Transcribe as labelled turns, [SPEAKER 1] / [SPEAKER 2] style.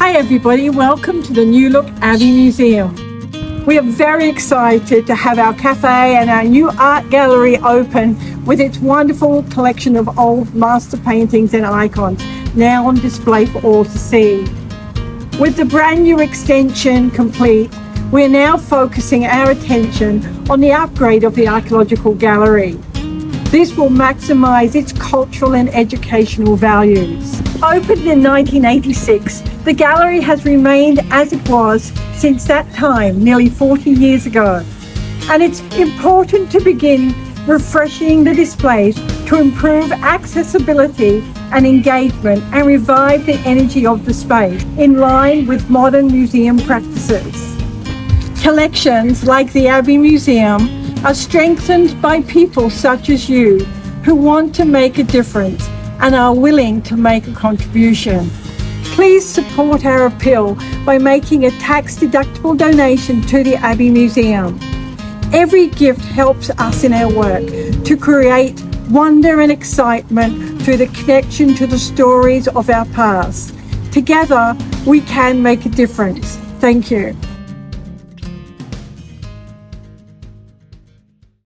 [SPEAKER 1] Hi everybody, welcome to the New Look Abbey Museum. We are very excited to have our cafe and our new art gallery open with its wonderful collection of old master paintings and icons now on display for all to see. With the brand new extension complete, we are now focusing our attention on the upgrade of the archaeological gallery. This will maximise its cultural and educational values. Opened in 1986, the gallery has remained as it was since that time, nearly 40 years ago. And it's important to begin refreshing the displays to improve accessibility and engagement and revive the energy of the space in line with modern museum practices. Collections like the Abbey Museum are strengthened by people such as you who want to make a difference and are willing to make a contribution. Please support our appeal by making a tax-deductible donation to the Abbey Museum. Every gift helps us in our work to create wonder and excitement through the connection to the stories of our past. Together, we can make a difference. Thank you.